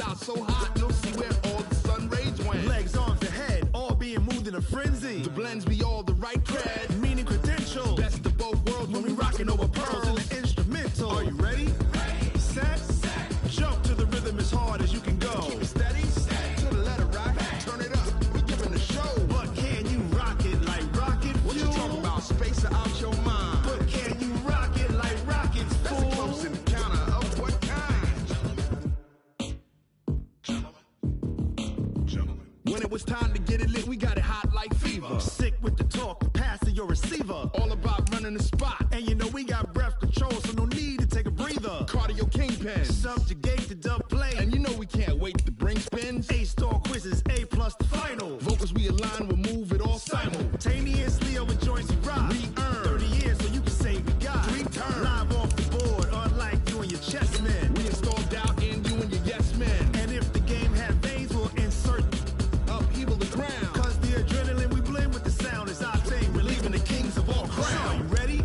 out so hot, you'll see where all the sun rays went. Legs, arms, and head, all being moved in a frenzy. The blends be all the right cred. Meaning credentials. Best of both worlds When we rockin' over pearls in the instrumental. Are you ready? Set. Jump to the rhythm as hard as you can go. Keep it steady. To the letter right. Turn it up. We giving the show. But can you rock it like rocket fuel? What you talking about? Space out your mind. But can you rock it like rockets, fool? That's a close encounter of what kind? Gentlemen. When it was time to get it lit, we got it hot like fever. Sick with the talk, the pass to your receiver. All about running the spot. And you know we got breath control, so no need to take a breather. Cardio kingpin. Subjugate the dub play. And you know we can't wait to bring spins. A-star quizzes, A+ the final. Vocals we align, we'll move it all Simultaneously over joints we rock. We earn 30 years so you can say we got 3 turns. Live off the board, unlike you and your chess men. We install doubt in you and your yes men. And if the game had veins, we'll insert Upheaval the ground. Cause the adrenaline we blend with the sound is our thing. Relieving the kings of all crowns. Are you ready?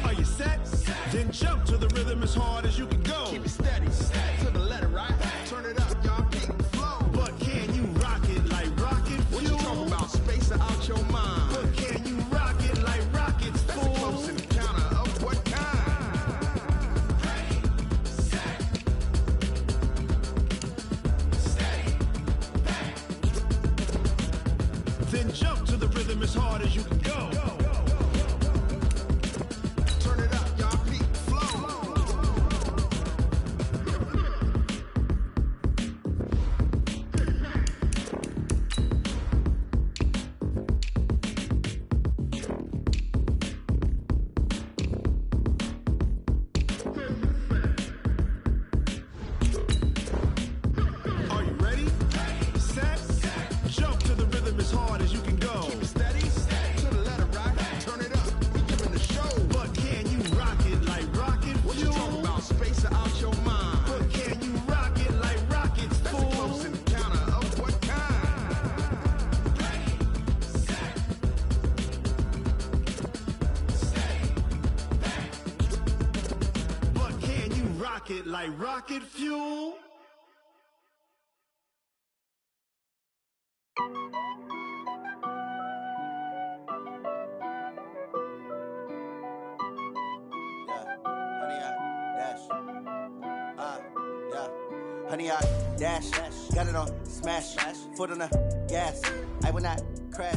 Are you set? Then jump to the rhythm as hard as you can go. Keep it steady. To the letter right. Turn it up, y'all keep the flow. But can you rock it like rocket fuel? What you talking about? Space out your mind. But can you rock it like rockets, That's a fool? close encounter of what kind? Then jump to the rhythm as hard as you can go. Turn it up, y'all keep the flow. Are you ready? Set. Jump to the rhythm as hard as you can go. Keep it steady. To the letter right. Turn it up. We giving the show. But can you rock it like rocket What you fuel? talking about? Space out your mind. But can you rock it like rockets, That's a fool? close encounter of what kind? But can you rock it like rocket fuel? Honey, I dash, got it on smash, foot on the gas, I will not crash.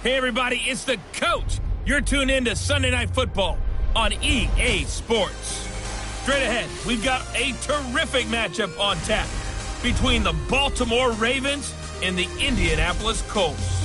Hey, everybody, it's the coach. You're tuned in to Sunday Night Football on EA Sports. Straight ahead, we've got a terrific matchup on tap between the Baltimore Ravens and the Indianapolis Colts.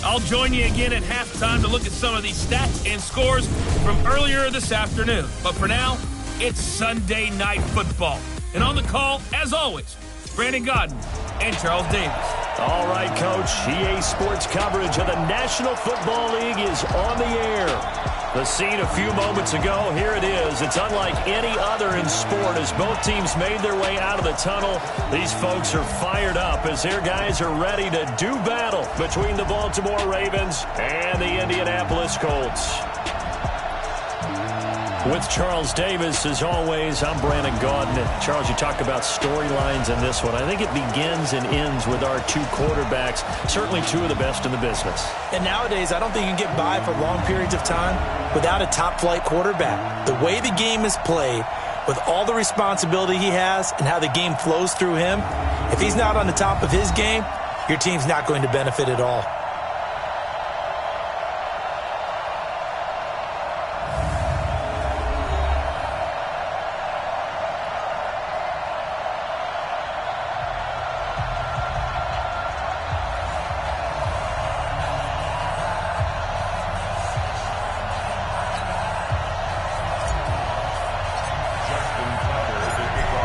I'll join you again at halftime to look at some of these stats and scores from earlier this afternoon. But for now, it's Sunday Night Football. And on the call, as always, Brandon Godden and Charles Davis. All right, Coach. EA Sports coverage of the National Football League is on the air. The scene a few moments ago, here it is. It's unlike any other in sport as both teams made their way out of the tunnel. These folks are fired up as their guys are ready to do battle between the Baltimore Ravens and the Indianapolis Colts. With Charles Davis, as always, I'm Brandon Gaudin. Charles, you talk about storylines in this one. I think it begins and ends with our two quarterbacks, certainly two of the best in the business. And nowadays, I don't think you can get by for long periods of time without a top-flight quarterback. The way the game is played, with all the responsibility he has and how the game flows through him, if he's not on the top of his game, your team's not going to benefit at all.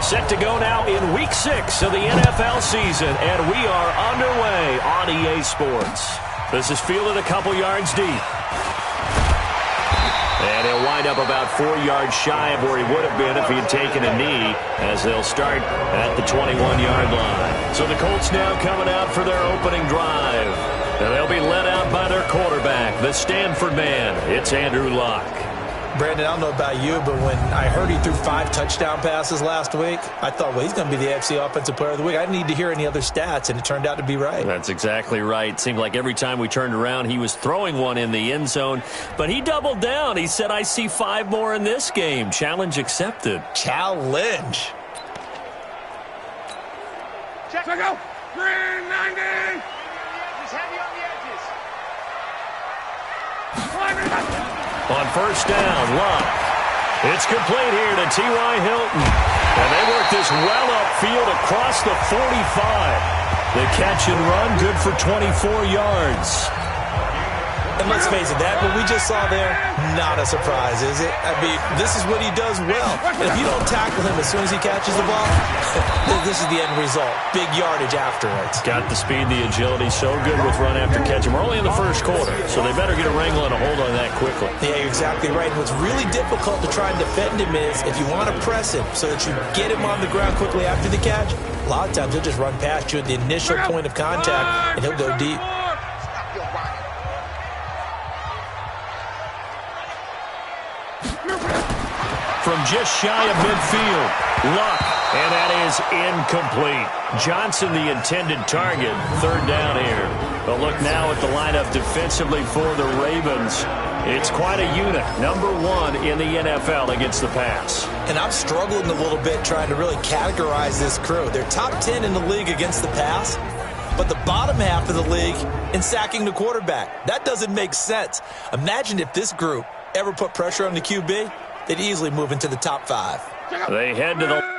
Set to go now in Week 6 of the NFL season, and we are underway on EA Sports. This is fielded a couple yards deep. And he'll wind up about 4 yards shy of where he would have been if he had taken a knee, as they'll start at the 21-yard line. So the Colts now coming out for their opening drive. And they'll be led out by their quarterback, the Stanford man. It's Andrew Luck. Brandon, I don't know about you, but when I heard he threw 5 touchdown passes last week, I thought, well, he's going to be the AFC Offensive Player of the Week. I didn't need to hear any other stats, and it turned out to be right. That's exactly right. It seemed like every time we turned around, he was throwing one in the end zone. But he doubled down. He said, I see 5 more in this game. Challenge accepted. Challenge. Check go. Green 90. He's heavy on the edges. On first down, Love. It's complete here to T.Y. Hilton. And they work this well upfield across the 45. The catch and run, good for 24 yards. And let's face it, that what we just saw there, not a surprise, is it? I mean, this is what he does well. And if you don't tackle him as soon as he catches the ball, this is the end result. Big yardage afterwards. Got the speed, the agility, so good with run after catch. And we're only in the first quarter, so they better get a wrangle and a hold on that quickly. Yeah, you're exactly right. And what's really difficult to try and defend him is if you want to press him so that you get him on the ground quickly after the catch, a lot of times he'll just run past you at the initial point of contact, and he'll go deep. From just shy of midfield, Luck, and that is incomplete. Johnson, the intended target, third down here. But look now at the lineup defensively for the Ravens. It's quite a unit, number 1 in the NFL against the pass. And I'm struggling a little bit trying to really categorize this crew. They're top 10 in the league against the pass, but the bottom half of the league in sacking the quarterback. That doesn't make sense. Imagine if this group ever put pressure on the QB, they'd easily move into the top 5. They head to the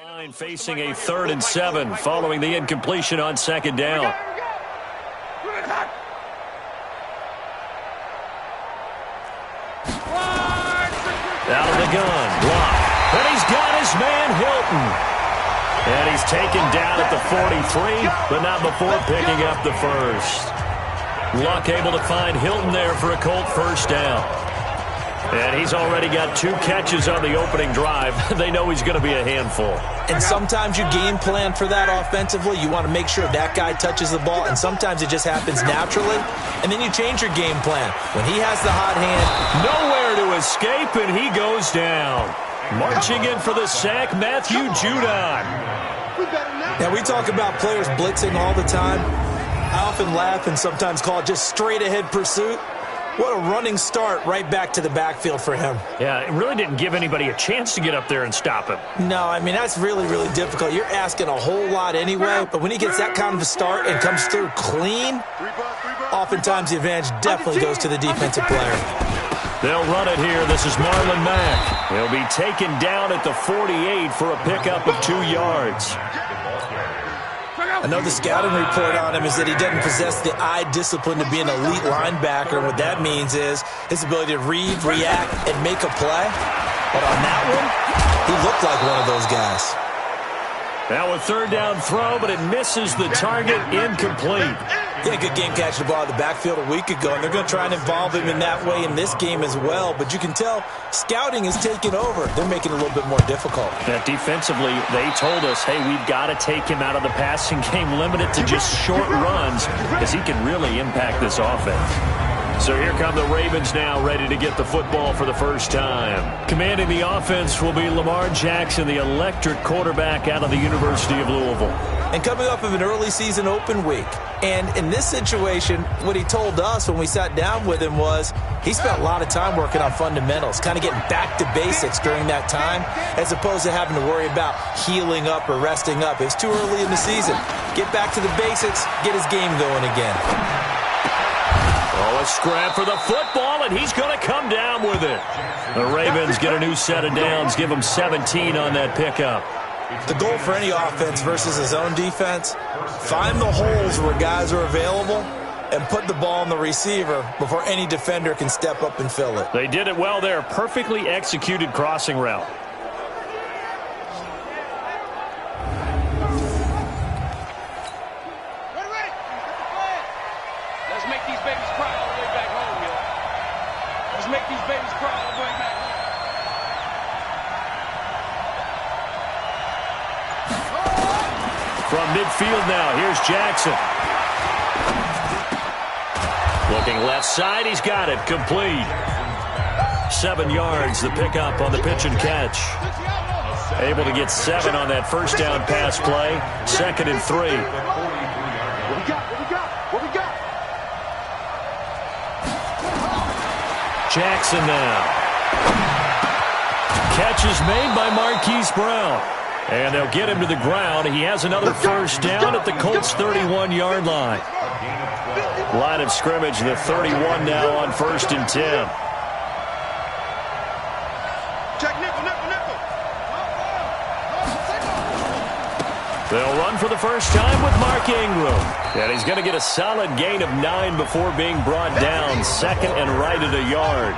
Line facing a 3rd and 7 following the incompletion on 2nd down. Out of the gun, block, and he's got his man Hilton. And he's taken down at the 43, but not before picking up the first. Luck able to find Hilton there for a Colt first down. And he's already got 2 catches on the opening drive. They know he's going to be a handful. And sometimes you game plan for that offensively. You want to make sure that guy touches the ball, and sometimes it just happens naturally. And then you change your game plan. When he has the hot hand, nowhere to escape, and he goes down. Marching in for the sack, Matthew Judon. Now, we talk about players blitzing all the time. I often laugh and sometimes call it just straight-ahead pursuit. What a running start right back to the backfield for him. Yeah, it really didn't give anybody a chance to get up there and stop him. No, I mean, that's really, really difficult. You're asking a whole lot anyway, but when he gets that kind of a start and comes through clean, oftentimes the advantage definitely goes to the defensive player. They'll run it here. This is Marlon Mack. He'll be taken down at the 48 for a pickup of 2 yards. I know the scouting report on him is that he doesn't possess the eye discipline to be an elite linebacker. What that means is his ability to read, react, and make a play. But on that one, he looked like one of those guys. Now a 3rd down throw, but it misses the target, incomplete. He had a good game catching the ball in the backfield a week ago, and they're going to try and involve him in that way in this game as well. But you can tell scouting is taking over. They're making it a little bit more difficult. Yeah, defensively, they told us, hey, we've got to take him out of the passing game, limit it to just short runs, because he can really impact this offense. So here come the Ravens now, ready to get the football for the first time. Commanding the offense will be Lamar Jackson, the electric quarterback out of the University of Louisville. And coming off of an early season open week. And in this situation, what he told us when we sat down with him was he spent a lot of time working on fundamentals, kind of getting back to basics during that time, as opposed to having to worry about healing up or resting up. It's too early in the season. Get back to the basics, get his game going again. Oh, a scrap for the football, and he's going to come down with it. The Ravens get a new set of downs, give them 17 on that pickup. The goal for any offense versus his own defense, find the holes where guys are available and put the ball on the receiver before any defender can step up and fill it. They did it well there. Perfectly executed crossing route. Let's make these babies cry all the way back home, yo. Let's make these babies cry all the way back home. From midfield now, here's Jackson. Looking left side, he's got it, complete. 7 yards, the pickup on the pitch and catch. Able to get 7 on that first down pass play. 2nd and 3. What we got? Jackson now. Catch is made by Marquise Brown. And they'll get him to the ground. He has another first down at the Colts' 31-yard line. Line of scrimmage, the 31 now on 1st and 10. Check nickel. They'll run for the first time with Mark Ingram. And he's going to get a solid gain of 9 before being brought down. 2nd and right at a yard.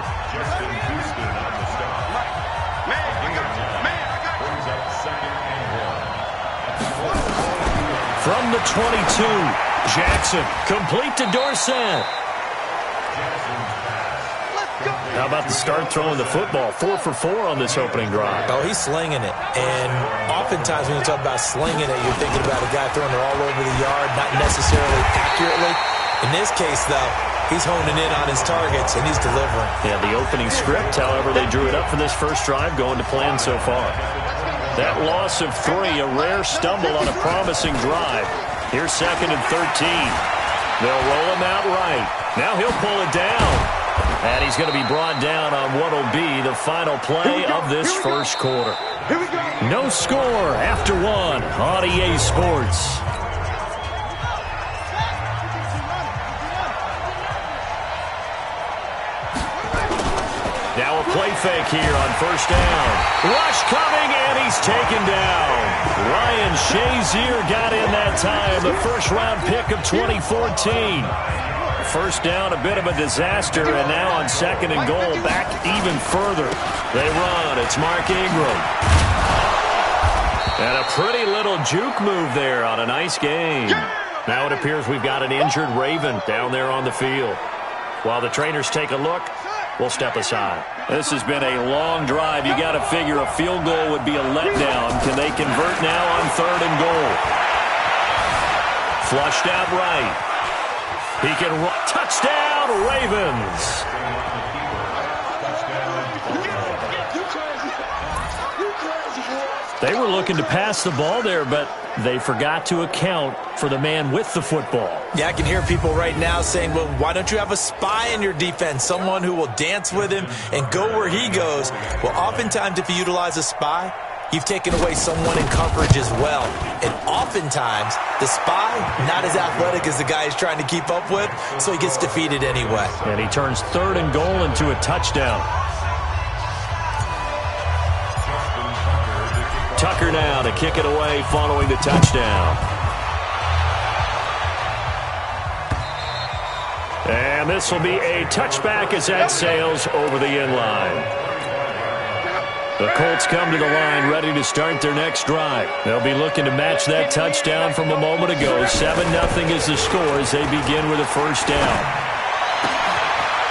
From the 22, Jackson, complete to Dorsett. How about the start throwing the football? 4 for 4 on this opening drive. Oh, he's slinging it. And oftentimes when you talk about slinging it, you're thinking about a guy throwing it all over the yard, not necessarily accurately. In this case, though, he's honing in on his targets, and he's delivering. Yeah, the opening script, however, they drew it up for this first drive, going to plan so far. That loss of 3, a rare stumble on a promising drive. Here's 2nd and 13. They'll roll him out right. Now he'll pull it down. And he's going to be brought down on what will be the final play of this first quarter. No score after 1 on EA Sports. Now a play fake here on first down. Rush coming, and he's taken down. Ryan Shazier got in that time, the first-round pick of 2014. First down, a bit of a disaster, and now on second and goal, back even further. They run. It's Mark Ingram. And a pretty little juke move there on a nice game. Now it appears we've got an injured Raven down there on the field. While the trainers take a look, we'll step aside. This has been a long drive. You got to figure a field goal would be a letdown. Can they convert now on third and goal? Flushed out right. He can run. Touchdown, Ravens. They were looking to pass the ball there, but they forgot to account for the man with the football. Yeah, I can hear people right now saying, well, why don't you have a spy in your defense, someone who will dance with him and go where he goes? Well, oftentimes if you utilize a spy, you've taken away someone in coverage as well. And oftentimes, the spy, not as athletic as the guy he's trying to keep up with, so he gets defeated anyway. And he turns third and goal into a touchdown. Tucker now to kick it away following the touchdown. And this will be a touchback as that sails over the end line. The Colts come to the line ready to start their next drive. They'll be looking to match that touchdown from a moment ago. 7-0 is the score as they begin with a first down.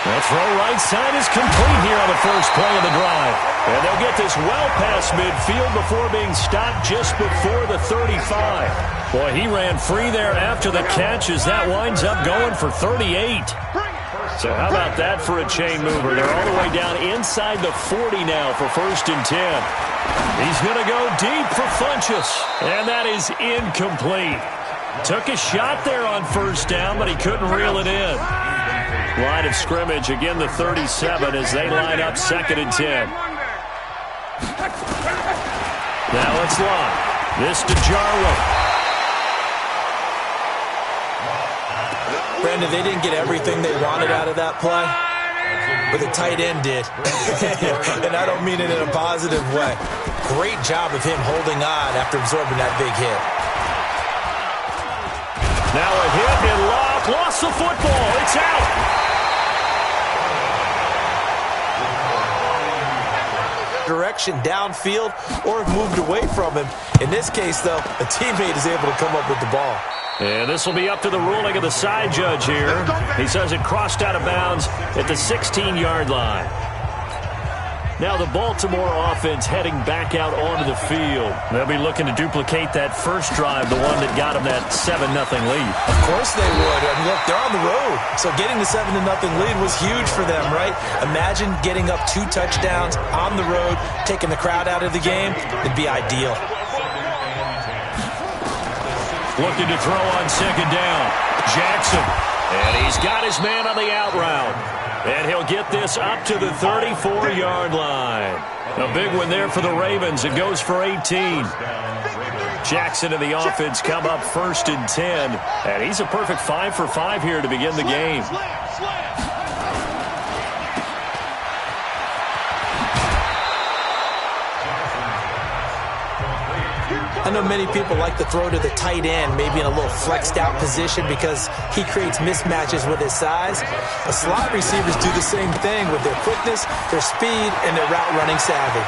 The throw right side is complete here on the first play of the drive. And they'll get this well past midfield before being stopped just before the 35. Boy, he ran free there after the catch as that winds up going for 38. So how about that for a chain mover? They're all the way down inside the 40 now for first and 10. He's going to go deep for Funchess. And that is incomplete. Took a shot there on first down, but he couldn't reel it in. Line of scrimmage, again the 37 as they line up second and 10. Now it's Locke. This to Jarwin. Brandon, they didn't get everything they wanted out of that play, but the tight end did. And I don't mean it in a positive way. Great job of him holding on after absorbing that big hit. Now a hit, and Locke lost the football. It's out. Direction downfield or have moved away from him. In this case, though, a teammate is able to come up with the ball. And this will be up to the ruling of the side judge here. He says it crossed out of bounds at the 16-yard line. Now the Baltimore offense heading back out onto the field. They'll be looking to duplicate that first drive, the one that got them that 7-0 lead. Of course they would. I mean, look, they're on the road. So getting the 7-0 lead was huge for them, right? Imagine getting up 2 touchdowns on the road, taking the crowd out of the game. It'd be ideal. Looking to throw on second down. Jackson. And he's got his man on the out route. And he'll get this up to the 34-yard line. A big one there for the Ravens. It goes for 18. Jackson and the offense come up first and 10. And he's a perfect 5 for 5 here to begin the game. I know many people like to throw to the tight end, maybe in a little flexed out position because he creates mismatches with his size. But slot receivers do the same thing with their quickness, their speed, and their route running savvy.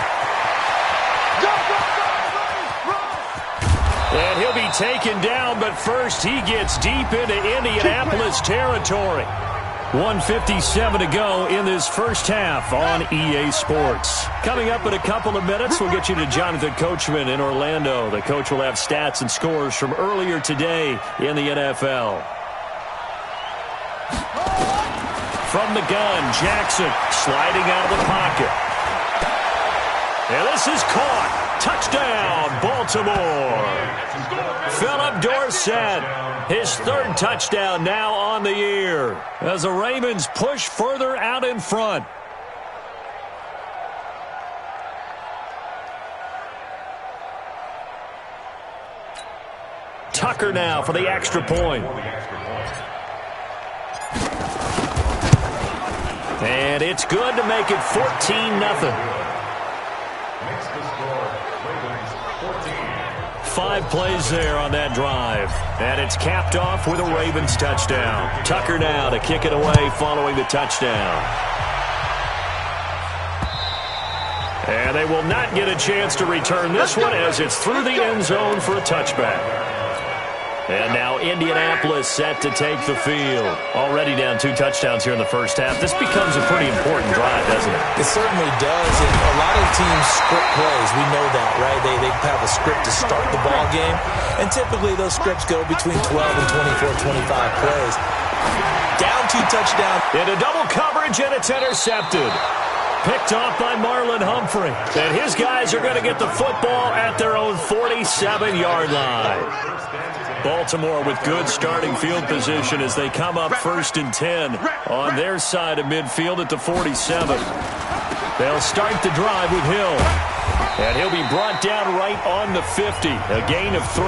And he'll be taken down, but first he gets deep into Indianapolis territory. 1:57 to go in this first half on EA Sports. Coming up in a couple of minutes, we'll get you to Jonathan Coachman in Orlando. The coach will have stats and scores from earlier today in the NFL. From the gun, Jackson sliding out of the pocket. And this is caught. Touchdown, Baltimore. Philip Dorsett, his third touchdown now on the year as the Ravens push further out in front. Tucker now for the extra point. And it's good to make it 14-0. 5 plays there on that drive. And it's capped off with a Ravens touchdown. Tucker now to kick it away following the touchdown. And they will not get a chance to return this one as it's through the end zone for a touchback. And now Indianapolis set to take the field. Already down 2 touchdowns here in the first half. This becomes a pretty important drive, doesn't it? It certainly does. And a lot of teams script plays. We know that, right? They have a script to start the ball game. And typically those scripts go between 12 and 24, 25 plays. Down 2 touchdowns. Into double coverage, and it's intercepted. Picked off by Marlon Humphrey. And his guys are going to get the football at their own 47-yard line. Baltimore with good starting field position as they come up 1st and 10 on their side of midfield at the 47. They'll start the drive with Hill. And he'll be brought down right on the 50. A gain of 3.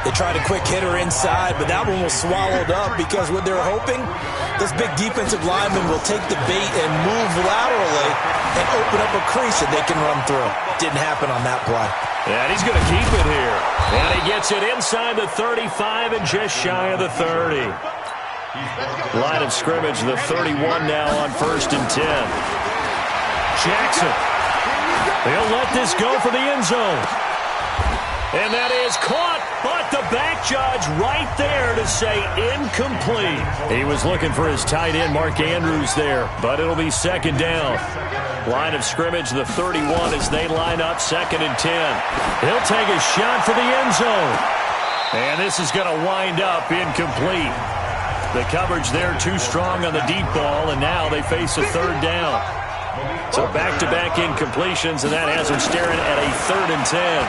They tried a quick hitter inside, but that one was swallowed up because what they're hoping, this big defensive lineman will take the bait and move laterally and open up a crease that they can run through. Didn't happen on that play. And he's going to keep it here. And he gets it inside the 35 and just shy of the 30. Line of scrimmage, the 31 now on 1st and 10. Jackson. He'll let this go for the end zone. And that is caught, but the back judge right there to say incomplete. He was looking for his tight end, Mark Andrews, there, but it'll be 2nd down. Line of scrimmage, the 31 as they line up 2nd and 10. He'll take a shot for the end zone. And this is going to wind up incomplete. The coverage there too strong on the deep ball, and now they face a 3rd down. So back-to-back incompletions, and that has them staring at a 3rd and 10.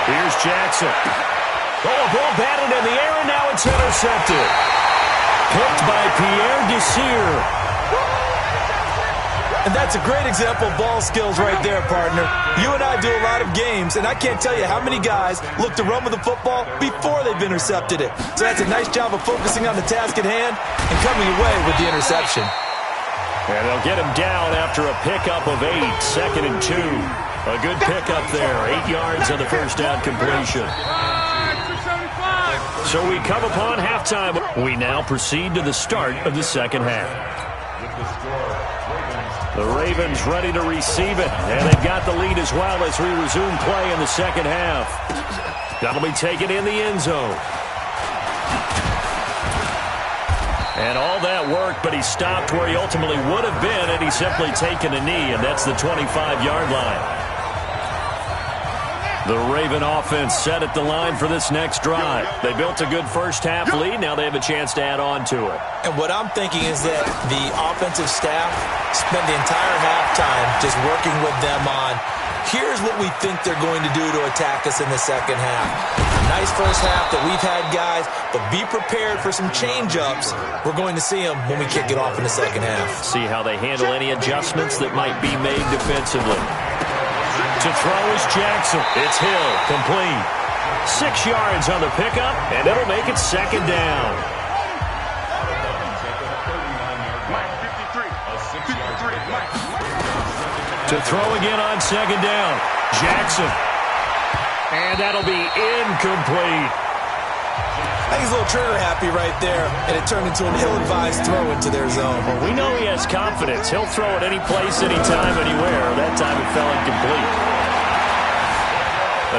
Here's Jackson. Oh, a ball batted in the air, and now it's intercepted. Picked by Pierre Desir. And that's a great example of ball skills right there, partner. You and I do a lot of games, and I can't tell you how many guys look to run with the football before they've intercepted it. So that's a nice job of focusing on the task at hand and coming away with the interception. And they'll get him down after a pickup of 8, 2nd and 2. A good pickup there, 8 yards on the first down completion. So we come upon halftime. We now proceed to the start of the second half. The Ravens ready to receive it, and they've got the lead as well as we resume play in the second half. That'll be taken in the end zone. And all that work, but he stopped where he ultimately would have been had he simply taken a knee, and that's the 25-yard line. The Raven offense set at the line for this next drive. They built a good first half lead. Now they have a chance to add on to it. And what I'm thinking is that the offensive staff spent the entire halftime just working with them on, here's what we think they're going to do to attack us in the second half. Nice first half that we've had, guys, but be prepared for some change-ups. We're going to see them when we kick it off in the second half. See how they handle any adjustments that might be made defensively. To throw is Jackson. It's Hill, complete. 6 yards on the pickup, and it'll make it 2nd down. To throw again on 2nd down, Jackson. And that'll be incomplete. I think he's a little trigger happy right there, and it turned into an ill-advised throw into their zone. Well, we know he has confidence. He'll throw it any place, anytime, anywhere. That time it fell incomplete.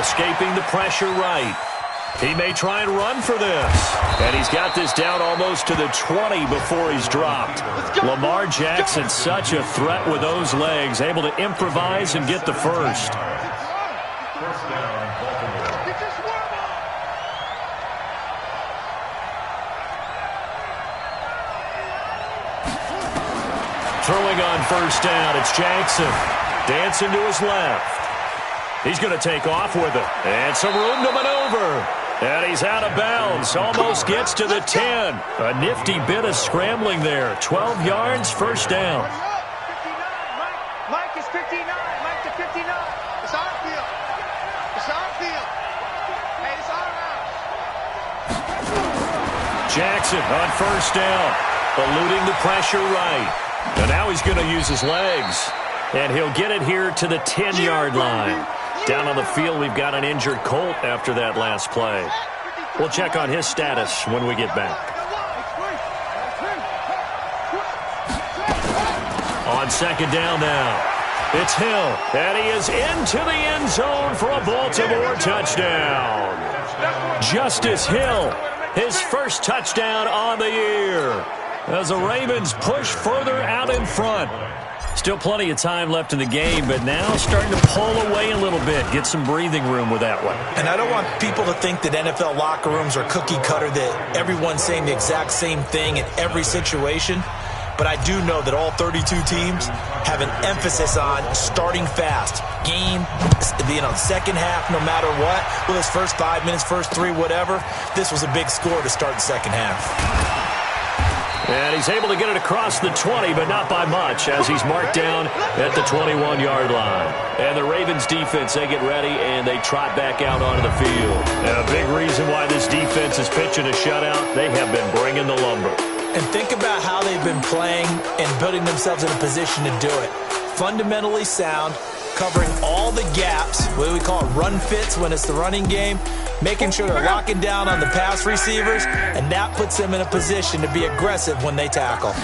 Escaping the pressure right. He may try and run for this. And he's got this down almost to the 20 before he's dropped. Lamar Jackson, such a threat with those legs, able to improvise and get the first. Throwing on first down, it's Jackson. Dancing to his left. He's going to take off with it. And some room to maneuver. And he's out of bounds. Almost gets to the 10. A nifty bit of scrambling there. 12 yards, first down. Mike is 59. Mike to 59. It's our field. It's our field. Hey, it's our house. Jackson on first down. eluding the pressure right. And now he's going to use his legs. And he'll get it here to the 10-yard line. Down on the field, we've got an injured Colt after that last play. We'll check on his status when we get back. On second down now. It's Hill, and he is into the end zone for a Baltimore touchdown. Justice Hill, his first touchdown on the year, as the Ravens push further out in front. Still plenty of time left in the game, but now starting to pull away a little bit, get some breathing room with that one. And I don't want people to think that NFL locker rooms are cookie cutter, that everyone's saying the exact same thing in every situation. But I do know that all 32 teams have an emphasis on starting fast. Game, second half, no matter what. Well, his first 5 minutes, first 3, whatever. This was a big score to start the second half. And he's able to get it across the 20, but not by much, as he's marked down at the 21-yard line. And the Ravens defense, they get ready, and they trot back out onto the field. And a big reason why this defense is pitching a shutout, they have been bringing the lumber. And think about how they've been playing and building themselves in a position to do it. Fundamentally sound, covering all the gaps, what we call run fits when it's the running game, making sure they're locking down on the pass receivers, and that puts them in a position to be aggressive when they tackle.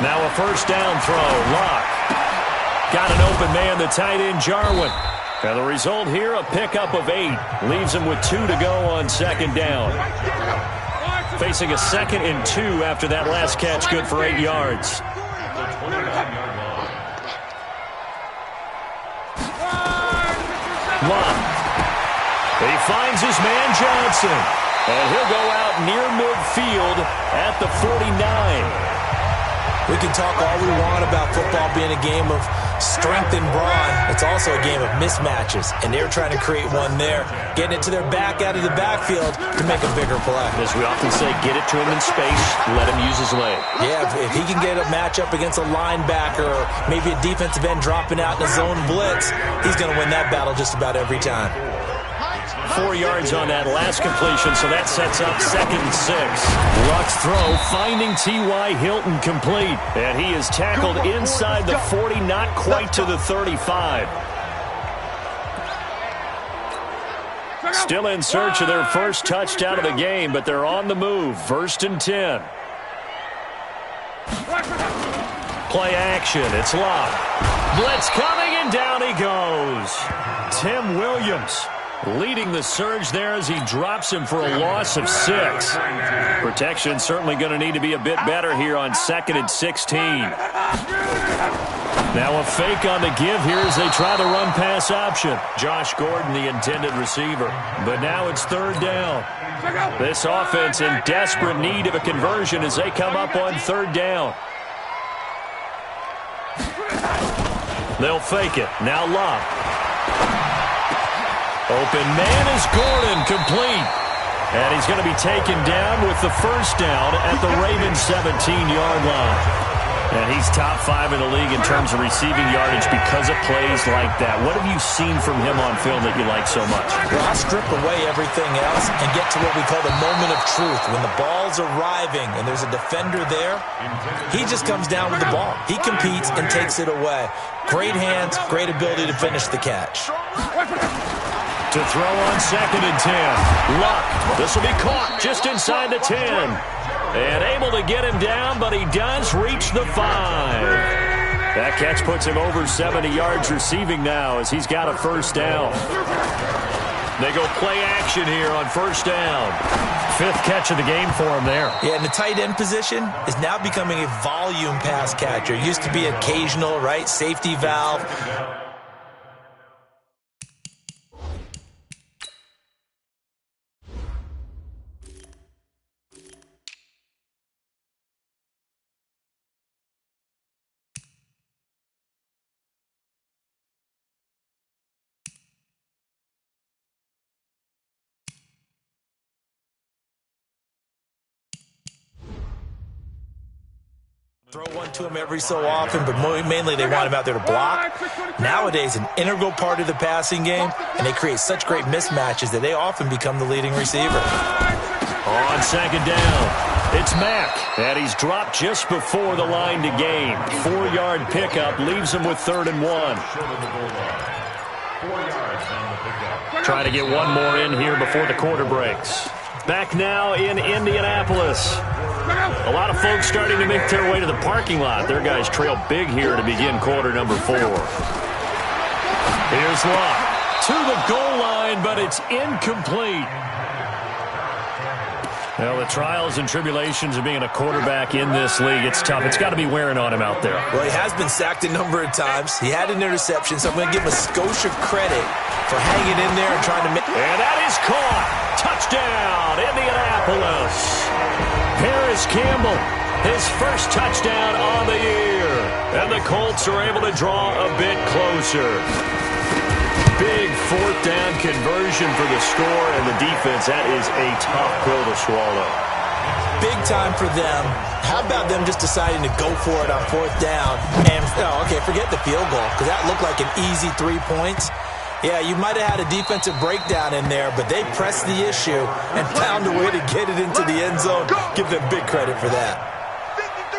Now a first down throw. Locke got an open man, the tight end Jarwin. And the result here, a pickup of 8. Leaves him with 2 to go on second down. Facing a 2nd and 2 after that last catch, good for 8 yards. Locke. He finds his man Johnson. And he'll go out near midfield at the 49. We can talk all we want about football being a game of strength and brawn. It's also a game of mismatches, and they're trying to create one there, getting it to their back out of the backfield to make a bigger play. As we often say, get it to him in space, let him use his leg. Yeah, if he can get a matchup against a linebacker or maybe a defensive end dropping out in a zone blitz, he's going to win that battle just about every time. 4 yards on that last completion, so that sets up 2nd and 6. Luck's throw finding T.Y. Hilton complete, and he is tackled inside the 40, not quite to the 35. Still in search of their first touchdown of the game, but they're on the move. 1st and 10. Play action. It's Locke. Blitz coming, and down he goes. Tim Williams leading the surge there as he drops him for a loss of 6. Protection certainly going to need to be a bit better here on 2nd and 16. Now a fake on the give here as they try the run-pass option. Josh Gordon, the intended receiver. But now it's 3rd down. This offense in desperate need of a conversion as they come up on 3rd down. They'll fake it. Now Locke. Open man is Gordon, complete. And he's going to be taken down with the first down at the Ravens 17-yard line. And he's top 5 in the league in terms of receiving yardage because of plays like that. What have you seen from him on film that you like so much? Well, I'll strip away everything else and get to what we call the moment of truth. When the ball's arriving and there's a defender there, he just comes down with the ball. He competes and takes it away. Great hands, great ability to finish the catch. To throw on 2nd and 10. Luck. This will be caught just inside the 10. And able to get him down, but he does reach the 5. That catch puts him over 70 yards receiving now as he's got a first down. They go play action here on first down. 5th catch of the game for him there. Yeah, and the tight end position is now becoming a volume pass catcher. It used to be occasional, right? Safety valve. Throw one to him every so often, but mainly they want him out there to block. Nowadays, an integral part of the passing game, and they create such great mismatches that they often become the leading receiver. On 2nd down. It's Mack, and he's dropped just before the line to gain. 4-yard pickup leaves him with 3rd and 1. Trying to get one more in here before the quarter breaks. Back now in Indianapolis. A lot of folks starting to make their way to the parking lot. Their guys trail big here to begin quarter number 4. Here's Luck to the goal line, but it's incomplete. Well, the trials and tribulations of being a quarterback in this league, it's tough. It's got to be wearing on him out there. Well, he has been sacked a number of times. He had an interception, so I'm going to give him Scotia credit for hanging in there and trying to make... And that is caught. Touchdown, Indianapolis. Paris Campbell, his first touchdown on the year. And the Colts are able to draw a bit closer. Big 4th down conversion for the score, and the defense, that is a tough pill to swallow. Big time for them. How about them just deciding to go for it on 4th down? And, okay, forget the field goal, because that looked like an easy 3 points. Yeah, you might have had a defensive breakdown in there, but they pressed the issue and found a way to get it into the end zone. Give them big credit for that.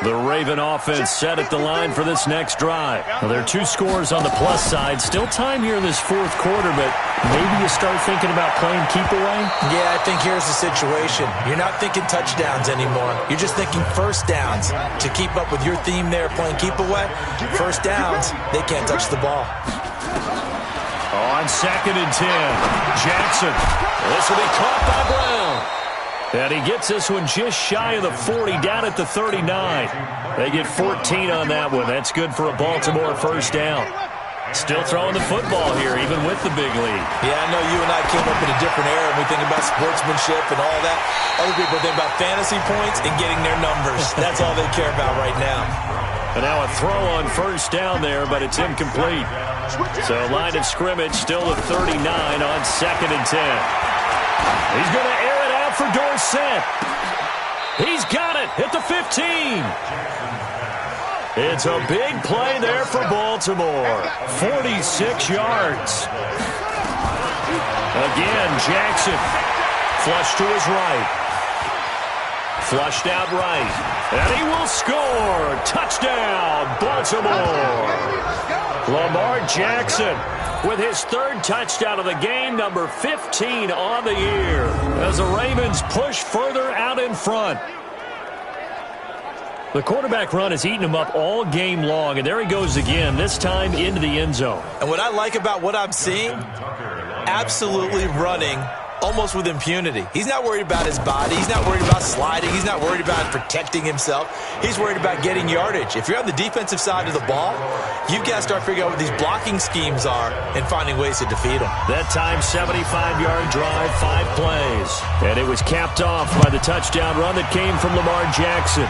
The Raven offense set at the line for this next drive. Well, there are 2 scores on the plus side. Still time here in this 4th quarter, but maybe you start thinking about playing keep away? Yeah, I think here's the situation. You're not thinking touchdowns anymore. You're just thinking first downs. To keep up with your theme there, playing keep away, first downs, they can't touch the ball. On 2nd and 10, Jackson. This will be caught by Brown. And he gets this one just shy of the 40, down at the 39. They get 14 on that one. That's good for a Baltimore first down. Still throwing the football here, even with the big lead. Yeah, I know you and I came up in a different era, and we think about sportsmanship and all that. Other people think about fantasy points and getting their numbers. That's all they care about right now. And now a throw on first down there, but it's incomplete. So line of scrimmage still at 39 on 2nd and 10. He's going to air it out for Dorsett. He's got it at the 15. It's a big play there for Baltimore. 46 yards. Again, Jackson. Flush to his right. Flushed out right. And he will score. Touchdown, Baltimore. Lamar Jackson with his 3rd touchdown of the game, number 15 on the year, as the Ravens push further out in front. The quarterback run has eaten him up all game long, and there he goes again, this time into the end zone. And what I like about what I'm seeing, absolutely running almost with impunity. He's not worried about his body. He's not worried about sliding. He's not worried about protecting himself. He's worried about getting yardage. If you're on the defensive side of the ball, you've got to start figuring out what these blocking schemes are and finding ways to defeat them. That time, 75-yard drive, 5 plays. And it was capped off by the touchdown run that came from Lamar Jackson.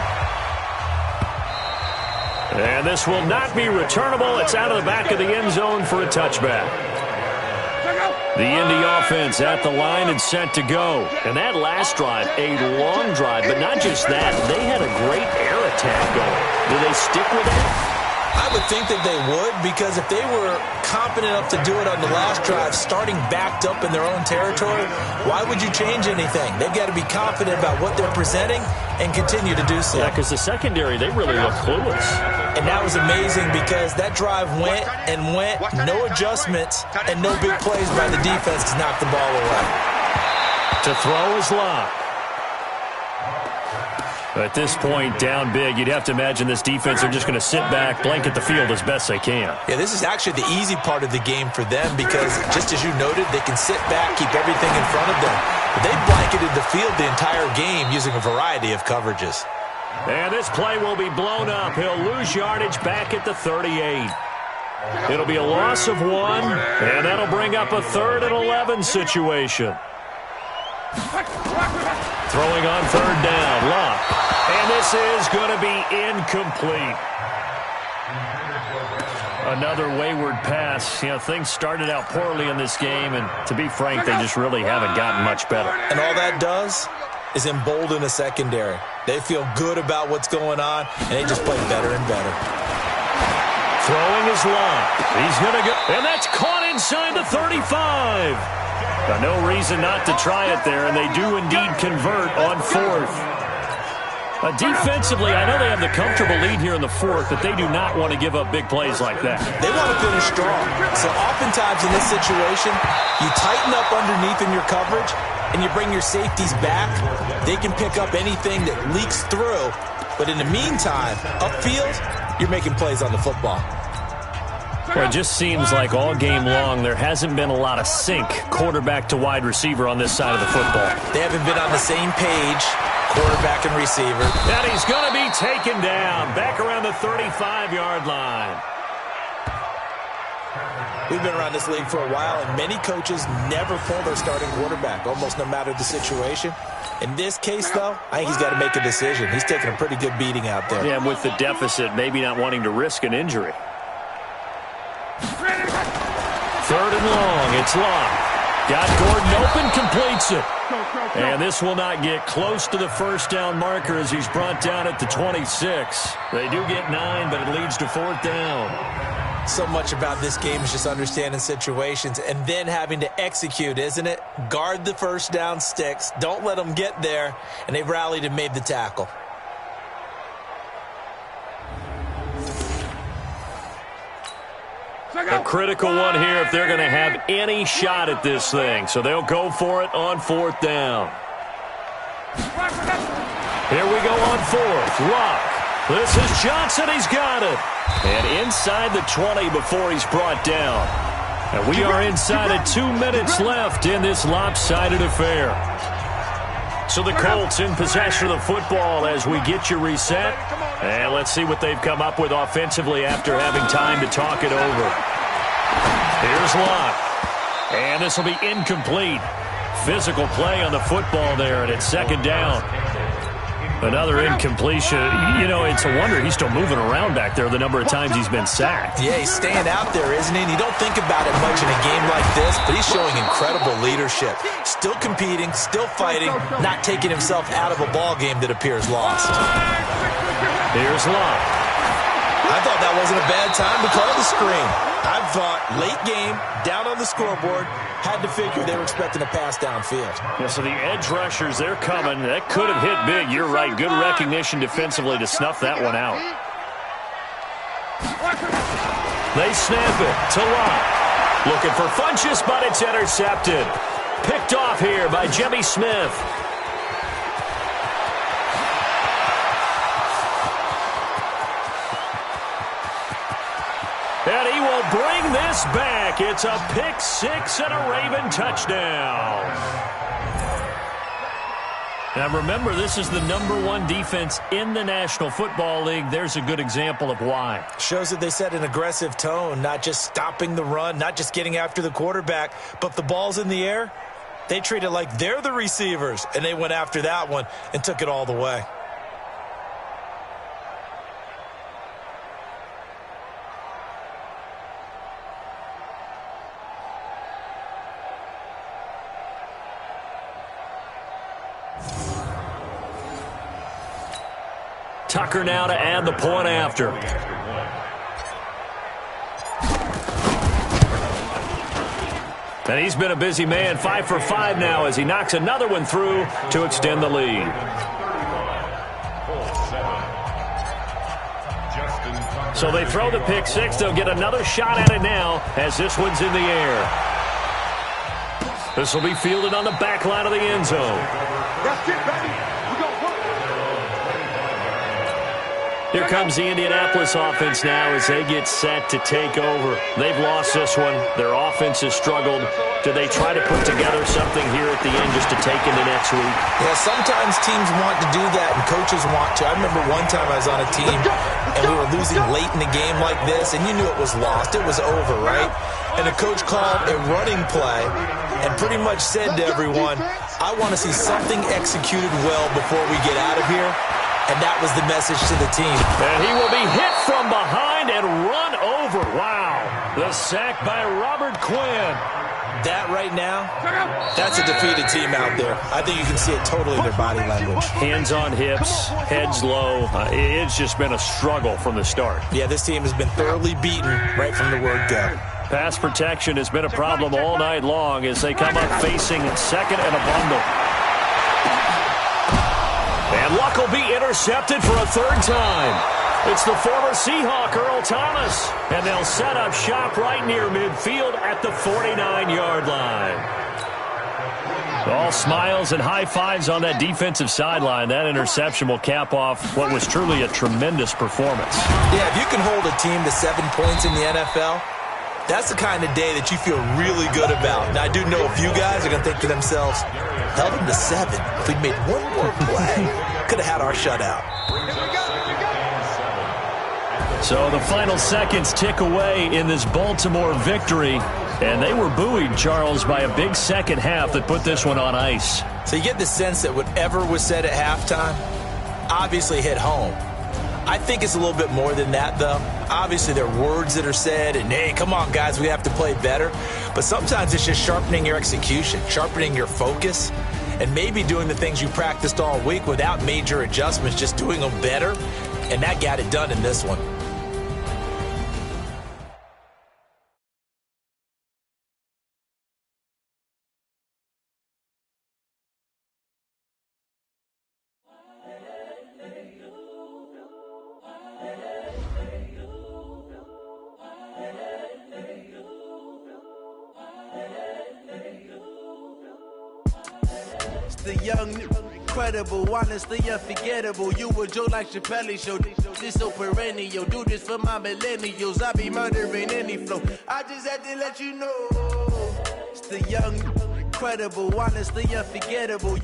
And this will not be returnable. It's out of the back of the end zone for a touchback. The Indy offense at the line and set to go. And that last drive, a long drive, but not just that. They had a great air attack going. Do they stick with it? I would think that they would, because if they were competent enough to do it on the last drive, starting backed up in their own territory, why would you change anything? They've got to be confident about what they're presenting and continue to do so. Yeah, because the secondary, they really look clueless. And that was amazing because that drive went and went, no adjustments, and no big plays by the defense to knock the ball away. To throw is Locke. At this point, down big, you'd have to imagine this defense are just going to sit back, blanket the field as best they can. Yeah, this is actually the easy part of the game for them because, just as you noted, they can sit back, keep everything in front of them. But they blanketed the field the entire game using a variety of coverages. And this play will be blown up. He'll lose yardage back at the 38. It'll be a loss of 1, and that'll bring up a 3rd and 11 situation. Throwing on 3rd down, Locke. And this is going to be incomplete. Another wayward pass. You know, things started out poorly in this game, and to be frank, they just really haven't gotten much better. And all that does is embolden a secondary. They feel good about what's going on, and they just play better and better. Throwing is Locke. He's going to go, and that's caught inside the 35. No reason not to try it there, and they do indeed convert on 4th. Defensively, I know they have the comfortable lead here in the fourth, but they do not want to give up big plays like that. They want to finish strong. So oftentimes in this situation, you tighten up underneath in your coverage, and you bring your safeties back. They can pick up anything that leaks through. But in the meantime, upfield, you're making plays on the football. Well, it just seems like all game long there hasn't been a lot of sync quarterback to wide receiver on this side of the football. They haven't been on the same page, quarterback and receiver. And he's going to be taken down back around the 35-yard line. We've been around this league for a while, and many coaches never pull their starting quarterback, almost no matter the situation. In this case, though, I think he's got to make a decision. He's taking a pretty good beating out there. Yeah, and with the deficit, maybe not wanting to risk an injury. 3rd and long, it's Locke. Got Gordon open, completes it. And this will not get close to the first down marker as he's brought down at the 26. They do get 9, but it leads to 4th down. So much about this game is just understanding situations and then having to execute, isn't it? Guard the first down sticks. Don't let them get there. And they've rallied and made the tackle. A critical one here if they're going to have any shot at this thing. So they'll go for it on 4th down. Here we go on 4th. Locke. This is Johnson. He's got it. And inside the 20 before he's brought down. And we are inside of 2 minutes left in this lopsided affair. So the Colts in possession of the football as we get you reset. And let's see what they've come up with offensively after having time to talk it over. Here's Locke. And this will be incomplete. Physical play on the football there, and it's 2nd down. Another incompletion. You know, it's a wonder he's still moving around back there the number of times he's been sacked. Yeah, he's staying out there, isn't he? And you don't think about it much in a game like this, but he's showing incredible leadership. Still competing, still fighting, not taking himself out of a ball game that appears lost. Here's Locke. I thought that wasn't a bad time to call the screen. I thought late game, down on the scoreboard, had to figure they were expecting a pass downfield. Yeah, so the edge rushers, they're coming. That could have hit big. You're right. Good recognition defensively to snuff that one out. They snap it to Locke. Looking for Funchess, but it's intercepted. Picked off here by Jimmy Smith. And he will bring this back. It's a pick 6 and a Raven touchdown. Now remember, this is the #1 defense in the National Football League. There's a good example of why. Shows that they set an aggressive tone, not just stopping the run, not just getting after the quarterback, but if the ball's in the air, they treat it like they're the receivers, and they went after that one and took it all the way. Tucker now to add the point after. And he's been a busy man, 5 for 5 now as he knocks another one through to extend the lead. So they throw the pick 6. They'll get another shot at it now as this one's in the air. This will be fielded on the back line of the end zone. That's it, baby. Here comes the Indianapolis offense now as they get set to take over. They've lost this one. Their offense has struggled. Do they try to put together something here at the end just to take into next week? Yeah, sometimes teams want to do that and coaches want to. I remember one time I was on a team and we were losing late in the game like this and you knew it was lost. It was over, right? And the coach called a running play and pretty much said to everyone, I want to see something executed well before we get out of here. And that was the message to the team. And he will be hit from behind and run over. Wow. The sack by Robert Quinn. That right now, that's a defeated team out there. I think you can see it totally in their body language. Hands on hips, heads low. It's just been a struggle from the start. Yeah, this team has been thoroughly beaten right from the word go. Pass protection has been a problem all night long as they come up facing 2nd and a bundle. And Luck will be intercepted for a third time. It's the former Seahawk, Earl Thomas, and they'll set up shop right near midfield at the 49-yard line. All smiles and high fives on that defensive sideline. That interception will cap off what was truly a tremendous performance. Yeah, if you can hold a team to 7 points in the NFL, that's the kind of day that you feel really good about. Now, I do know a few guys are going to think to themselves, held them to 7. If we'd made one more play, could have had our shutout. So the final seconds tick away in this Baltimore victory. And they were buoyed, Charles, by a big second half that put this one on ice. So you get the sense that whatever was said at halftime obviously hit home. I think it's a little bit more than that, though. Obviously, there are words that are said, and, hey, come on, guys, we have to play better. But sometimes it's just sharpening your execution, sharpening your focus, and maybe doing the things you practiced all week without major adjustments, just doing them better. And that got it done in this one. The young, incredible, honestly unforgettable. You a Joe like Chappelle show. This so perennial. Do this for my millennials. I be murdering any flow. I just had to let you know. It's the young, incredible, honestly unforgettable.